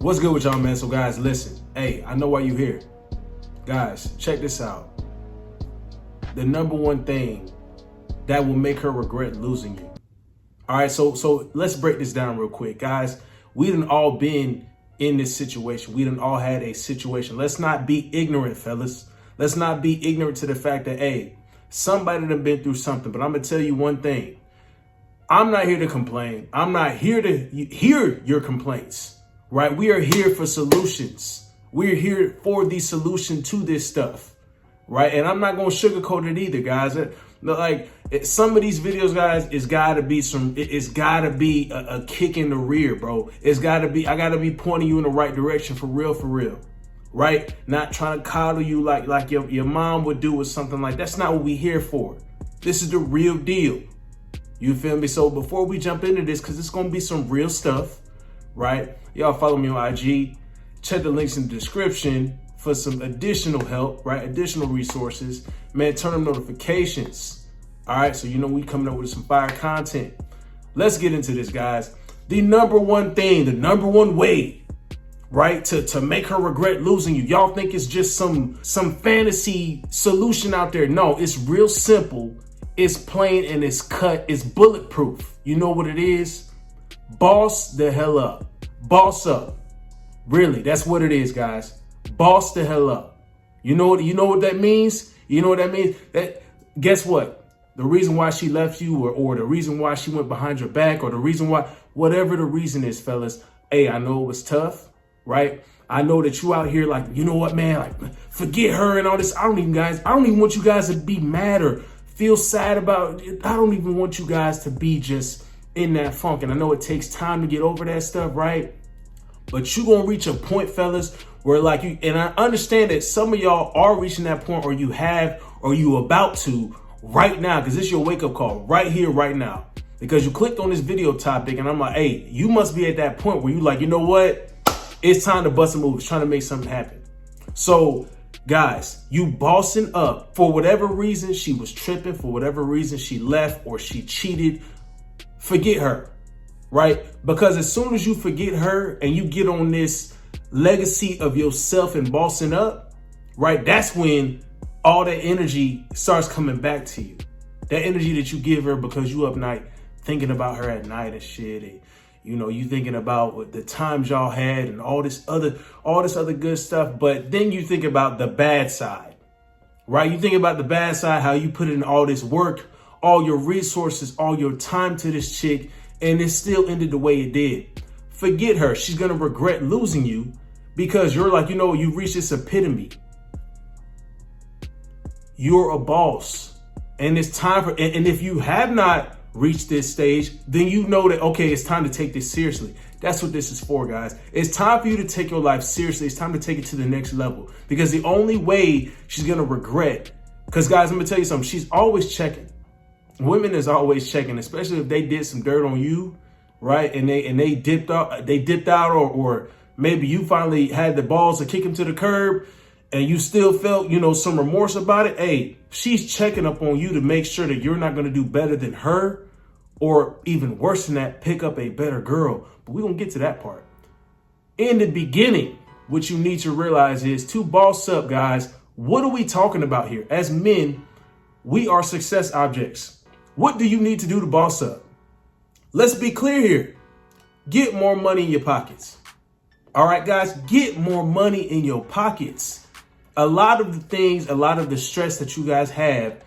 What's good with y'all, man? So guys, listen. Hey, I know why you're here. Guys, check this out. The number one thing that will make her regret losing you. All right, so let's break this down real quick. Guys, we done all been in this situation. We done all had a situation. Let's not be ignorant, fellas. Let's not be ignorant to the fact that, hey, somebody done been through something. But I'm going to tell you one thing. I'm not here to complain. I'm not here to hear your complaints. Right? We are here for solutions. We're here for the solution to this stuff. Right? And I'm not going to sugarcoat it either, guys. Like some of these videos, guys, it's got to be a kick in the rear, bro. I got to be pointing you in the right direction for real. Right? Not trying to coddle you like your mom would do with something like that's not what we here for. This is the real deal. You feel me? So before we jump into this, because it's going to be some real stuff, right? Y'all follow me on IG. Check the links in the description for some additional help, right? Additional resources. Man, turn on notifications. All right, so you know we coming up with some fire content. Let's get into this, guys. The number one thing, the number one way, right, to make her regret losing you. Y'all think it's just some fantasy solution out there. No, it's real simple. It's plain and it's cut. It's bulletproof. You know what it is? Boss the hell up. Boss up. Really, that's what it is, guys. Boss the hell up. You know what that means? You know what that means? That guess what? The reason why she left you or the reason why she went behind your back or the reason why, whatever the reason is, fellas, hey, I know it was tough, right? I know that you out here like, you know what, man, like forget her and all this. I don't even want you guys to be mad or feel sad about it. I don't even want you guys to be just in that funk. And I know it takes time to get over that stuff, right? But you gonna reach a point, fellas, where like you, and I understand that some of y'all are reaching that point or you have, or you about to right now, because it's your wake up call right here, right now. Because you clicked on this video topic and I'm like, hey, you must be at that point where you like, you know what? It's time to bust a move. It's trying to make something happen. So guys, you bossing up for whatever reason she was tripping, for whatever reason she left or she cheated, forget her, right? Because as soon as you forget her and you get on this legacy of yourself and bossing up, right? That's when all that energy starts coming back to you. That energy that you give her because you up night thinking about her at night and shit. And, you know, you thinking about what the times y'all had and all this other good stuff. But then you think about the bad side, right? You think about the bad side, how you put in all this work, all your resources, all your time to this chick, and it still ended the way it did. Forget her. She's going to regret losing you because you're like, you know, you reached this epitome. You're a boss. And it's time for, and if you have not reached this stage, then you know that, okay, it's time to take this seriously. That's what this is for, guys. It's time for you to take your life seriously. It's time to take it to the next level because the only way she's going to regret, because guys, I'm going to tell you something. She's always checking. Women is always checking, especially if they did some dirt on you, right? And they dipped out, or maybe you finally had the balls to kick him to the curb and you still felt, you know, some remorse about it. Hey, she's checking up on you to make sure that you're not going to do better than her, or even worse than that, pick up a better girl. But we're going to get to that part. In the beginning, what you need to realize is to boss up, guys. What are we talking about here? As men, we are success objects. What do you need to do to boss up? Let's be clear here. Get more money in your pockets. All right, guys, get more money in your pockets. A lot of the things, a lot of the stress that you guys have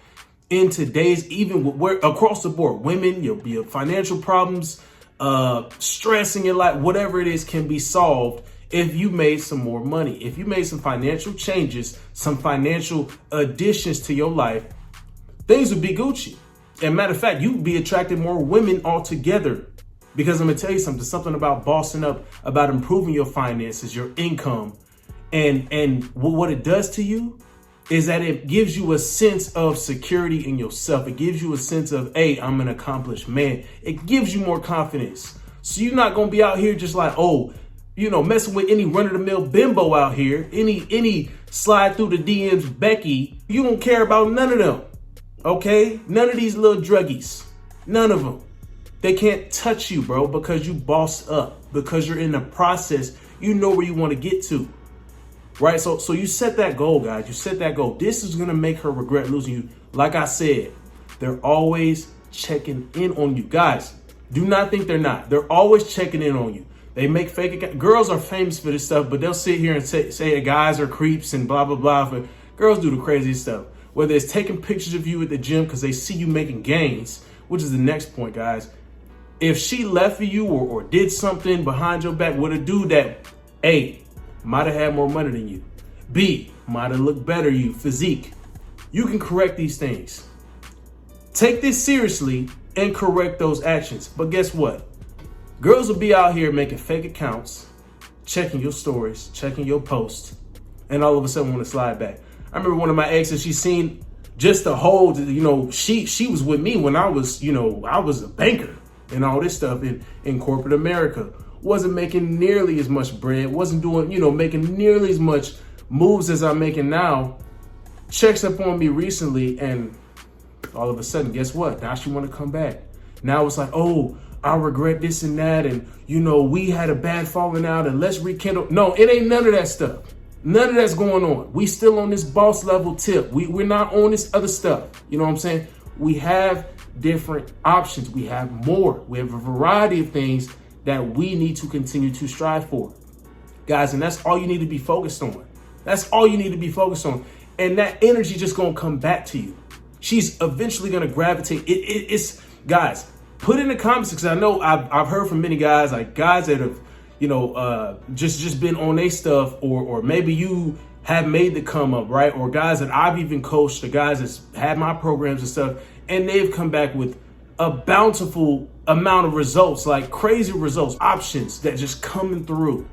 in today's, even where across the board, women, your financial problems, stress in your life, whatever it is can be solved if you made some more money. If you made some financial changes, some financial additions to your life, things would be Gucci. And matter of fact, you'd be attracting more women altogether. Because I'm going to tell you something about bossing up, about improving your finances, your income. And what it does to you is that it gives you a sense of security in yourself. It gives you a sense of, hey, I'm an accomplished man. It gives you more confidence. So you're not going to be out here just like, oh, you know, messing with any run-of-the-mill bimbo out here, any slide through the DMs Becky. You don't care about none of them. Okay? None of these little druggies. None of them. They can't touch you, bro, because you bossed up, because you're in the process. you know where you want to get to. Right? So you set that goal, guys. You set that goal. This is going to make her regret losing you. Like I said, they're always checking in on you. Guys, do not think they're not. They're always checking in on you. They make fake accounts. Girls are famous for this stuff, but they'll sit here and say guys are creeps and blah, blah, blah. But girls do the craziest stuff. Whether it's taking pictures of you at the gym because they see you making gains, which is the next point, guys. If she left for you or did something behind your back with a dude that, A, might have had more money than you, B, might have looked better than you, physique, you can correct these things. Take this seriously and correct those actions. But guess what? Girls will be out here making fake accounts, checking your stories, checking your posts, and all of a sudden want to slide back. I remember one of my exes, she seen just the whole, she was with me when I was, I was a banker and all this stuff in corporate America. Wasn't making nearly as much bread, wasn't doing, making nearly as much moves as I'm making now. Checks up on me recently, and all of a sudden, guess what? Now she want to come back. Now it's like, oh, I regret this and that, and we had a bad falling out, and let's rekindle. No, it ain't none of that stuff. None of that's going on. We still on this boss level tip. We're not on this other stuff. You know what I'm saying? We have different options. We have more. We have a variety of things that we need to continue to strive for, guys. And that's all you need to be focused on. That's all you need to be focused on. And that energy just going to come back to you. She's eventually going to gravitate. It's guys, put in the comments, because I know I've heard from many guys, like guys that have, just been on their stuff, or maybe you have made the come up, right? Or guys that I've even coached, the guys that's had my programs and stuff, and they've come back with a bountiful amount of results, like crazy results, options that just coming through.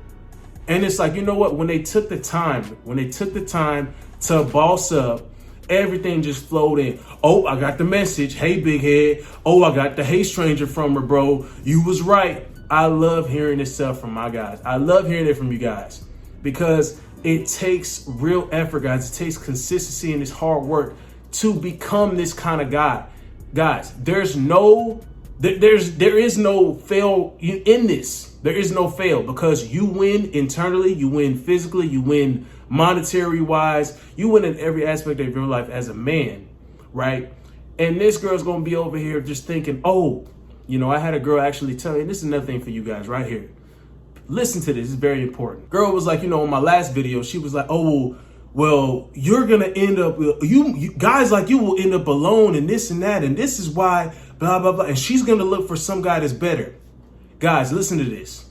And it's like, you know what? When they took the time to boss up, everything just flowed in. Oh, I got the message. Hey, big head. Oh, I got the hey, stranger from her, bro. You was right. I love hearing this stuff from my guys. I love hearing it from you guys, because it takes real effort, guys. It takes consistency and this hard work to become this kind of guy. Guys, there is no fail in this. There is no fail, because you win internally, you win physically, you win monetary wise, you win in every aspect of your life as a man, right? And this girl's gonna be over here just thinking, oh, I had a girl actually tell me, and this is another thing for you guys right here. Listen to this, it's very important. Girl was like, in my last video, she was like, oh, well, you're gonna end up, you guys like you will end up alone and this and that, and this is why, blah, blah, blah. And she's gonna look for some guy that's better. Guys, listen to this.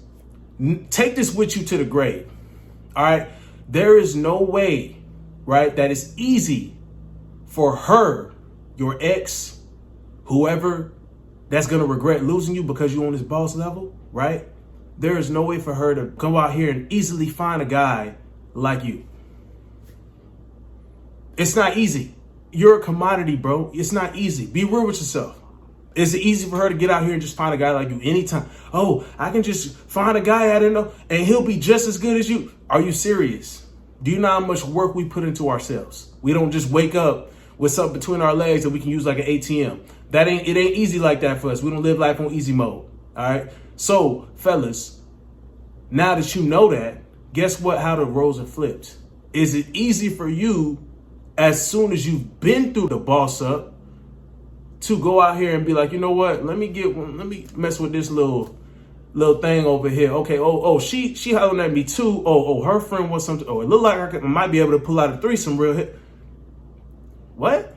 Take this with you to the grave. All right. There is no way, right, that it's easy for her, your ex, whoever, that's going to regret losing you because you're on this boss level, right? There is no way for her to go out here and easily find a guy like you. It's not easy. You're a commodity, bro. It's not easy. Be real with yourself. Is it easy for her to get out here and just find a guy like you anytime? Oh, I can just find a guy I don't know and he'll be just as good as you. Are you serious? Do you know how much work we put into ourselves? We don't just wake up with something between our legs that we can use like an ATM. It ain't easy like that for us. We don't live life on easy mode. All right. So, fellas, now that you know that, guess what? How the roles are flipped. Is it easy for you, as soon as you've been through the boss up, to go out here and be like, you know what? Let me mess with this little thing over here. Okay. Oh, she hollering at me too. Oh, her friend wants something. Oh, it looked like I might be able to pull out a threesome real hit. What?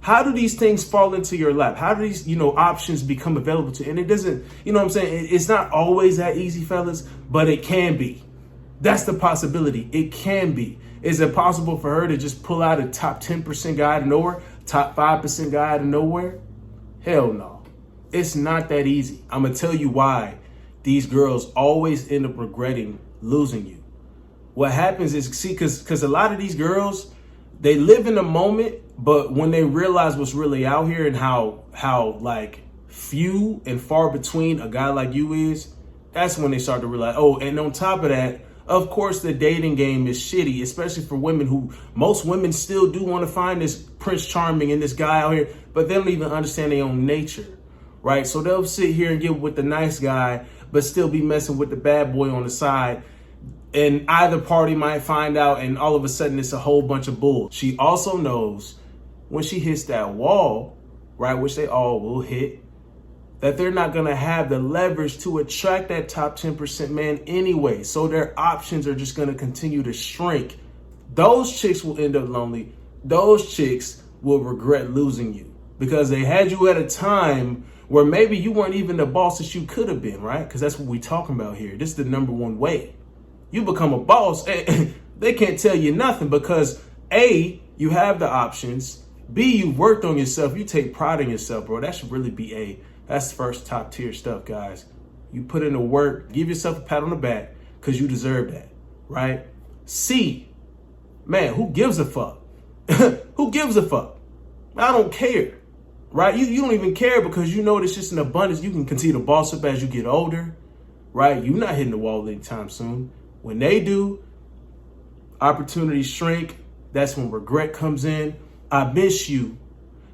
How do these things fall into your lap? How do these, options become available to you? And it doesn't, what I'm saying? It's not always that easy, fellas, but it can be. That's the possibility. It can be. Is it possible for her to just pull out a top 10% guy out of nowhere? Top 5% guy out of nowhere? Hell no. It's not that easy. I'm going to tell you why these girls always end up regretting losing you. What happens is, because a lot of these girls, they live in the moment, but when they realize what's really out here and how like few and far between a guy like you is, that's when they start to realize, oh, and on top of that, of course, the dating game is shitty, especially for women who, most women still do want to find this Prince Charming and this guy out here, but they don't even understand their own nature, right? So they'll sit here and get with the nice guy, but still be messing with the bad boy on the side. And either party might find out, and all of a sudden it's a whole bunch of bull. She also knows when she hits that wall, right, which they all will hit, that they're not going to have the leverage to attract that top 10% man anyway. So their options are just going to continue to shrink. Those chicks will end up lonely. Those chicks will regret losing you because they had you at a time where maybe you weren't even the boss that you could have been, right? Because that's what we're talking about here. This is the number one way. You become a boss, they can't tell you nothing because A, you have the options. B, you worked on yourself. You take pride in yourself, bro. That should really be that's first top tier stuff, guys. You put in the work, give yourself a pat on the back because you deserve that, right? C, man, who gives a fuck? Who gives a fuck? I don't care, right? You don't even care because you know it's just an abundance. You can continue to boss up as you get older, right? You're not hitting the wall anytime soon. When they do, opportunities shrink. That's when regret comes in. I miss you.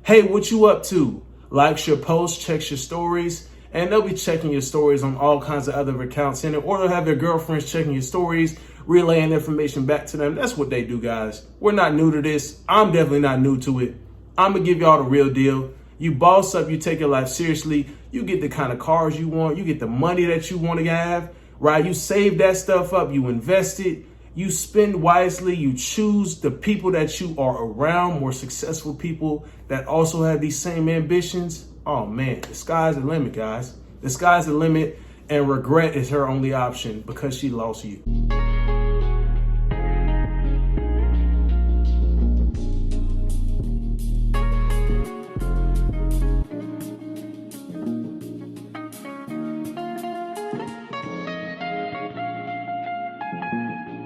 Hey, what you up to? Likes your posts, checks your stories, and they'll be checking your stories on all kinds of other accounts in it, or they'll have their girlfriends checking your stories, relaying information back to them. That's what they do, guys. We're not new to this. I'm definitely not new to it. I'm going to give y'all the real deal. You boss up, you take your life seriously, you get the kind of cars you want, you get the money that you want to have, right? You save that stuff up, you invest it, you spend wisely, you choose the people that you are around, more successful people that also have these same ambitions. Oh man, the sky's the limit, guys. The sky's the limit, and regret is her only option because she lost you.